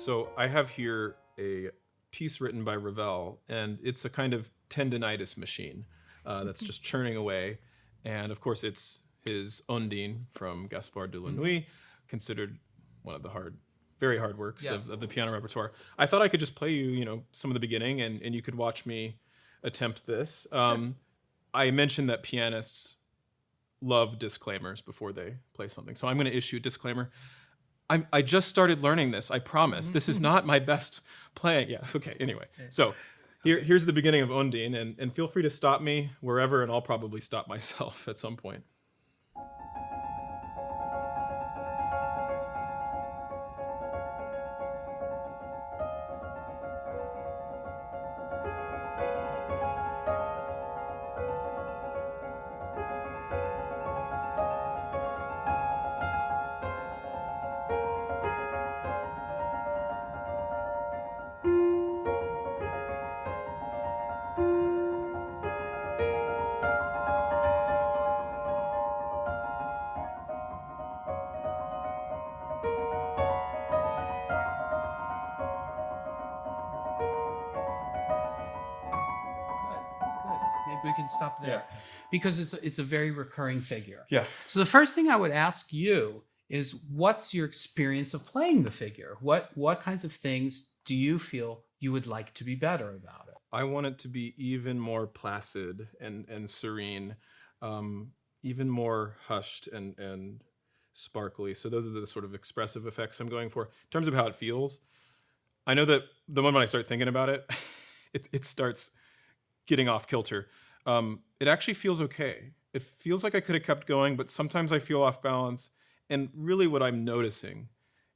So I have here a piece written by Ravel, and it's a kind of tendinitis machine that's just churning away. And of course, it's his Ondine from Gaspard de la Nuit, considered one of the very hard works of the piano repertoire. I thought I could just play you, some of the beginning, and you could watch me attempt this. Sure. I mentioned that pianists love disclaimers before they play something, so I'm going to issue a disclaimer. I just started learning this, I promise. This is not my best playing. Yeah, okay, anyway. So here's the beginning of Ondine, and feel free to stop me wherever, and I'll probably stop myself at some point. Maybe we can stop there. Yeah. Because it's a very recurring figure. Yeah. So the first thing I would ask you is, what's your experience of playing the figure? What kinds of things do you feel you would like to be better about it? I want it to be even more placid and serene, even more hushed and sparkly. So those are the sort of expressive effects I'm going for. In terms of how it feels, I know that the moment I start thinking about it, it starts getting off kilter. It actually feels okay. It feels like I could have kept going, but sometimes I feel off balance. And really what I'm noticing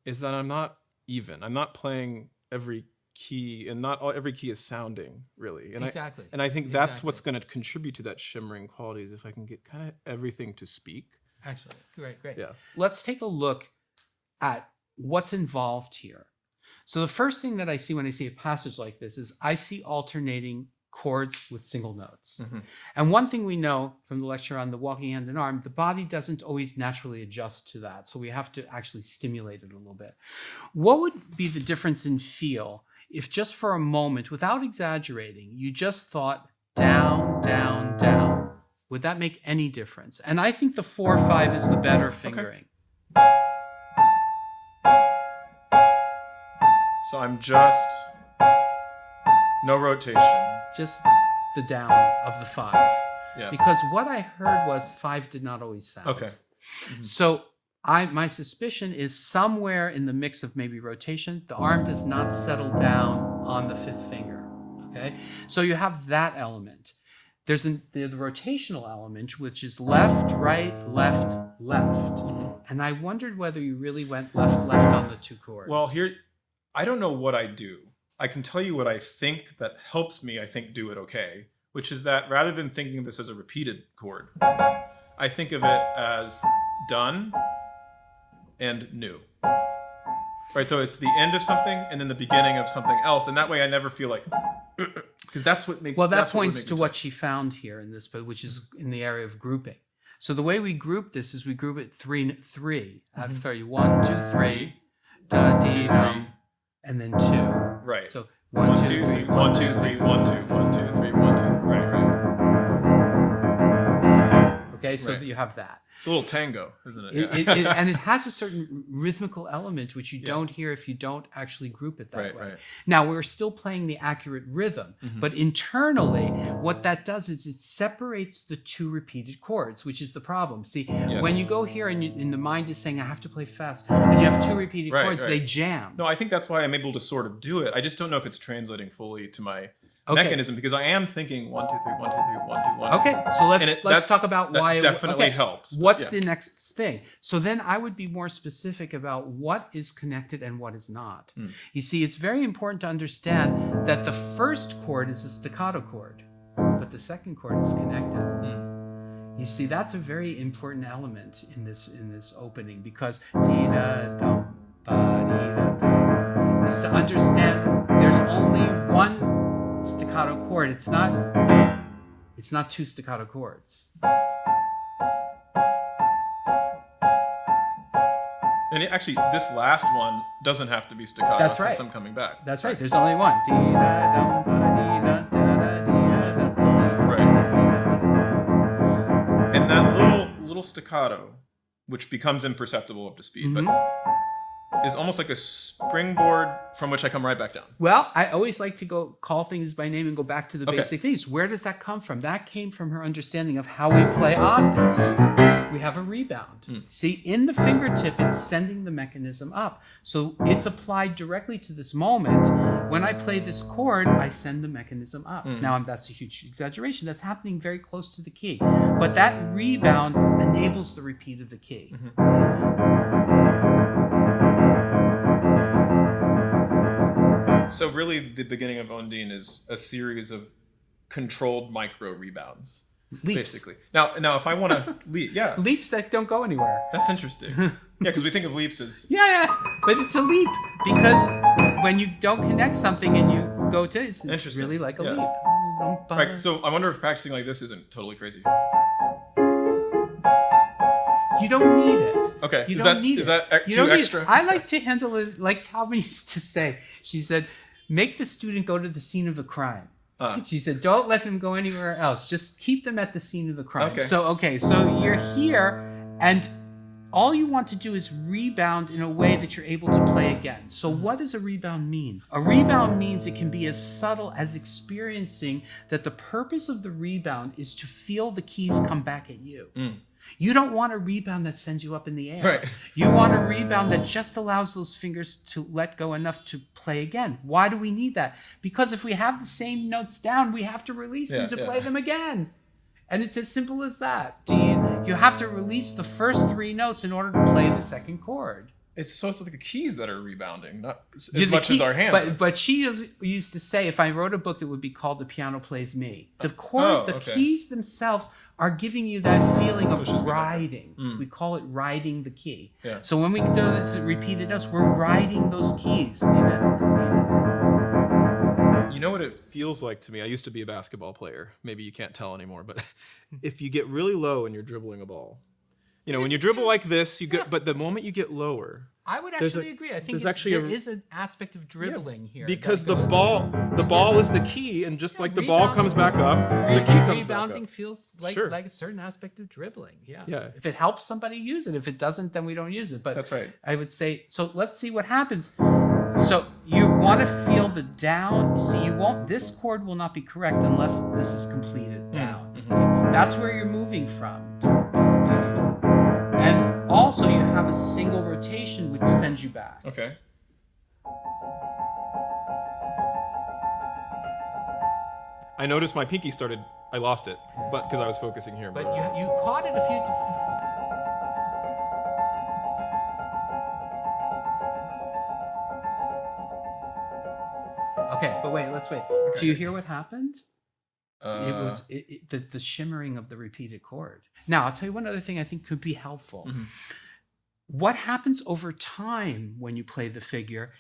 is that I'm not even. I'm not playing every key, and not every key is sounding, really. And Exactly. I think that's what's going to contribute to that shimmering quality, is if I can get kind of everything to speak. Actually, great. Yeah. Let's take a look at what's involved here. So the first thing that I see when I see a passage like this is I see alternating chords with single notes. Mm-hmm. And one thing we know from the lecture on the walking hand and arm, the body doesn't always naturally adjust to that. So we have to actually stimulate it a little bit. What would be the difference in feel if just for a moment, without exaggerating, you just thought down, down, down? Would that make any difference? And I think the 4/5 is the better fingering. So I'm just no rotation. Just the down of the 5. Yes. Because what I heard was 5 did not always sound. Okay. So my suspicion is somewhere in the mix of maybe rotation, the arm does not settle down on the 5th finger. Okay, so you have that element. There's the rotational element, which is left, right, left, left. And I wondered whether you really went left, left on the 2 chords. Well, I don't know what I do. I can tell you what I think that helps me, I think, do it okay, which is that rather than thinking of this as a repeated chord, I think of it as done and new. Right, so it's the end of something and then the beginning of something else, and that way I never feel like, because that's what makes. Well, that points to what she found here in this, but which is in the area of grouping. So the way we group this is we group it 3 out of 30. 1, 2, 3, da, dee, dum, and then 2. Right. So 1, 2, 3, 1, 2, 3, 1, 2, 1, 2, 3, 1, 2. Right. Okay, so Right. you have that. It's a little tango, isn't it? And it has a certain rhythmical element which you don't hear if you don't actually group it that way. Right. Now, we're still playing the accurate rhythm, but internally, what that does is it separates the 2 repeated chords, which is the problem. See, when you go here and the mind is saying, I have to play fast, and you have 2 repeated chords, they jam. No, I think that's why I'm able to sort of do it. I just don't know if it's translating fully to my mechanism, because I am thinking 1, 2, 3, 1, 2, 3, 1, 2, 1. Okay, so let's talk about why it definitely helps. What's the next thing? So then I would be more specific about what is connected and what is not. You see, it's very important to understand that the first chord is a staccato chord, but the second chord is connected. You see, that's a very important element in this opening, because dee da dum ba dee da da is to understand there's only one staccato chord. It's not 2 staccato chords. And actually, this last one doesn't have to be staccato That's right. since I'm coming back. That's right. There's only one. Right. And that little staccato, which becomes imperceptible up to speed, but is almost like a springboard from which I come right back down. Well, I always like to go call things by name and go back to the basic things. Where does that come from? That came from her understanding of how we play octaves. We have a rebound. See, in the fingertip, it's sending the mechanism up. So it's applied directly to this moment. When I play this chord, I send the mechanism up. Now, that's a huge exaggeration. That's happening very close to the key. But that rebound enables the repeat of the key. So really, the beginning of Ondine is a series of controlled micro rebounds, Leaps. basically. Now, if I want to leap, Leaps that don't go anywhere. that's interesting. Yeah, because we think of leaps as Yeah, but it's a leap because when you don't connect something and you go to it's Interesting. really like a Yeah. leap. right. So I wonder if practicing like this isn't totally crazy. You don't need it. Okay, You is don't that need is it. that You too don't need extra? it. I like to handle it like Talbot used to say. She said, make the student go to the scene of the crime. She said, don't let them go anywhere else. Just keep them at the scene of the crime. Okay. So you're here and all you want to do is rebound in a way that you're able to play again. So what does a rebound mean? A rebound means it can be as subtle as experiencing that the purpose of the rebound is to feel the keys come back at you. You don't want a rebound that sends you up in the air. Right. You want a rebound that just allows those fingers to let go enough to play again. Why do we need that? Because if we have the same notes down, we have to release them to play them again. And it's as simple as that. You have to release the first three notes in order to play the second chord. It's like the keys that are rebounding, not as much as our hands. But she used to say, if I wrote a book, it would be called The Piano Plays Me. The chord, the keys themselves are giving you that feeling of riding. We call it riding the key. Yeah. So when we do this repeated notes, we're riding those keys. You know what it feels like to me? I used to be a basketball player. Maybe you can't tell anymore, but if you get really low and you're dribbling a ball, when you dribble like this, you get. But the moment you get lower, I would actually agree. I think there is an aspect of dribbling here. because the ball is the key, and just like the ball comes back up, the key comes back Rebounding up. feels like a certain aspect of dribbling. Yeah. Yeah. If it helps somebody, use it. If it doesn't, then we don't use it. But That's right. I would say, so let's see what happens. So you want to feel the down. See, this chord will not be correct unless this is completed down. That's where you're moving from. And also you have a single rotation which sends you back. Okay. I noticed my pinky started. I lost it, but because I was focusing here. But you caught it a few. Okay, but wait. Let's wait. Okay. Do you hear what happened? It was the shimmering of the repeated chord. Now, I'll tell you one other thing I think could be helpful. What happens over time when you play the figure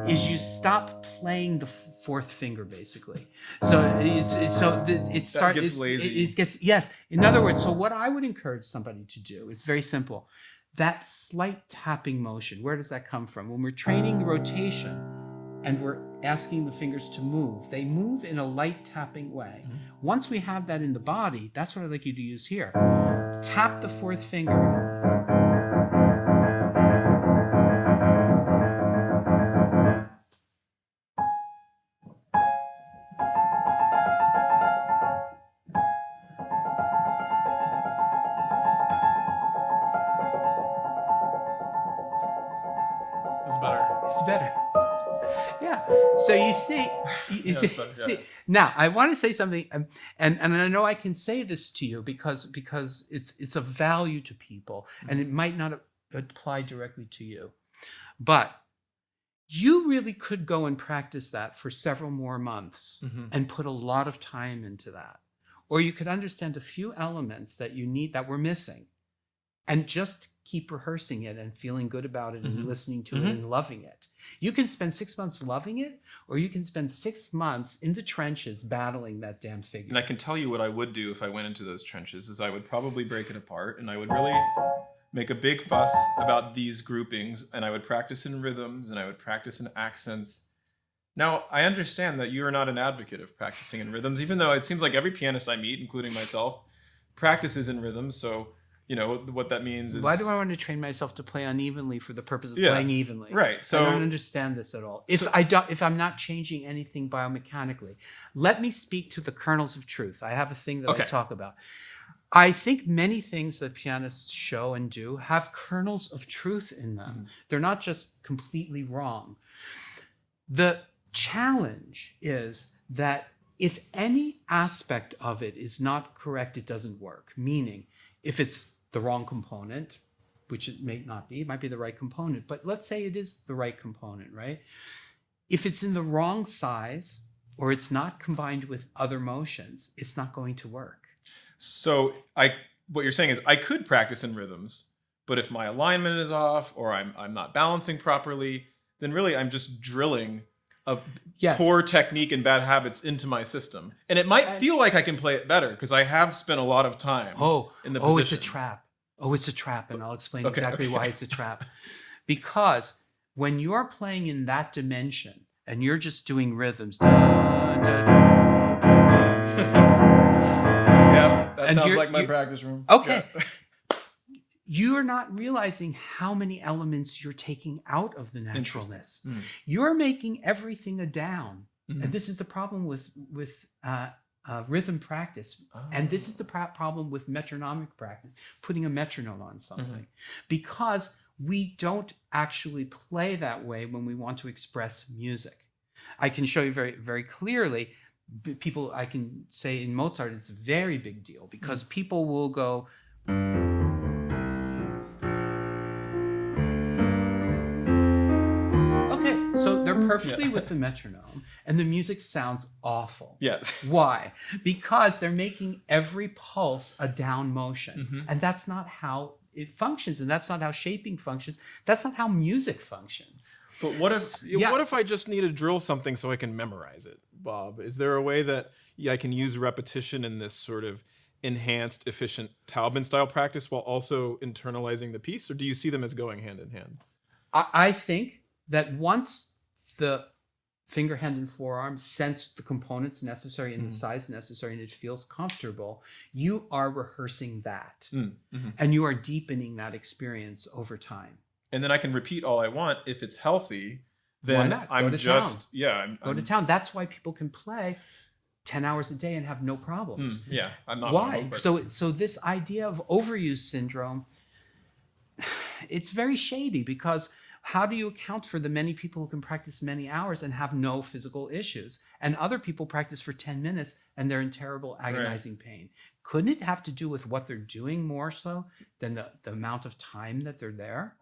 is you stop playing the fourth finger, basically. So it gets lazy. It gets yes. In other words, so what I would encourage somebody to do is very simple. That slight tapping motion. Where does that come from? When we're training the rotation and we're asking the fingers to move, they move in a light tapping way. Once we have that in the body, that's what I'd like you to use here. Tap the fourth finger. It's better. It's better. Yeah. So you see, now I want to say something, and I know I can say this to you because it's of value to people, and it might not apply directly to you, but you really could go and practice that for several more months and put a lot of time into that, or you could understand a few elements that you need that we're missing, and just keep rehearsing it and feeling good about it and listening to it and loving it. You can spend 6 months loving it, or you can spend 6 months in the trenches battling that damn figure. And I can tell you what I would do if I went into those trenches is I would probably break it apart, and I would make a big fuss about these groupings, and I would practice in rhythms and I would practice in accents. Now, I understand that you are not an advocate of practicing in rhythms, even though it seems like every pianist I meet, including myself, practices in rhythms. So, what that means is... Why do I want to train myself to play unevenly for the purpose of Yeah, playing evenly? right. So I don't understand this at all. If I'm not changing anything biomechanically, let me speak to the kernels of truth. I have a thing that I talk about. I think many things that pianists show and do have kernels of truth in them. Mm-hmm. They're not just completely wrong. The challenge is that if any aspect of it is not correct, it doesn't work. Meaning, if it's the wrong component, which it may not be, it might be the right component, but let's say it is the right component, right? If it's in the wrong size or it's not combined with other motions, it's not going to work. So what you're saying is I could practice in rhythms, but if my alignment is off or I'm not balancing properly, then really I'm just drilling poor technique and bad habits into my system. And it might feel like I can play it better because I have spent a lot of time in the positions. Oh, it's a trap. Oh, it's a trap. And I'll explain exactly why it's a trap. Because when you're playing in that dimension and you're just doing rhythms, da, da, da, da, da, yeah, that sounds like my practice room. Okay. Yeah. You're not realizing how many elements you're taking out of the naturalness. You're making everything a down. Mm-hmm. And this is the problem with rhythm practice. Oh. And this is the problem with metronomic practice, putting a metronome on something. Because we don't actually play that way when we want to express music. I can show you very, very clearly. I can say in Mozart, it's a very big deal because people will go... So they're perfectly with the metronome, and the music sounds awful. Yes. Why? Because they're making every pulse a down motion, and that's not how it functions, and that's not how shaping functions. That's not how music functions. But what if I just need to drill something so I can memorize it, Bob? Is there a way that I can use repetition in this sort of enhanced, efficient Taubman-style practice while also internalizing the piece, or do you see them as going hand in hand? I think that once the finger, hand, and forearm sense the components necessary and the size necessary and it feels comfortable, you are rehearsing that. And you are deepening that experience over time. And then I can repeat all I want. If it's healthy, then why not? I'm just... town. Yeah. Go to town. That's why people can play 10 hours a day and have no problems. Yeah, I'm not... Why? So this idea of overuse syndrome, it's very shady because... How do you account for the many people who can practice many hours and have no physical issues? And other people practice for 10 minutes and they're in terrible, agonizing pain. Couldn't it have to do with what they're doing more so than the amount of time that they're there?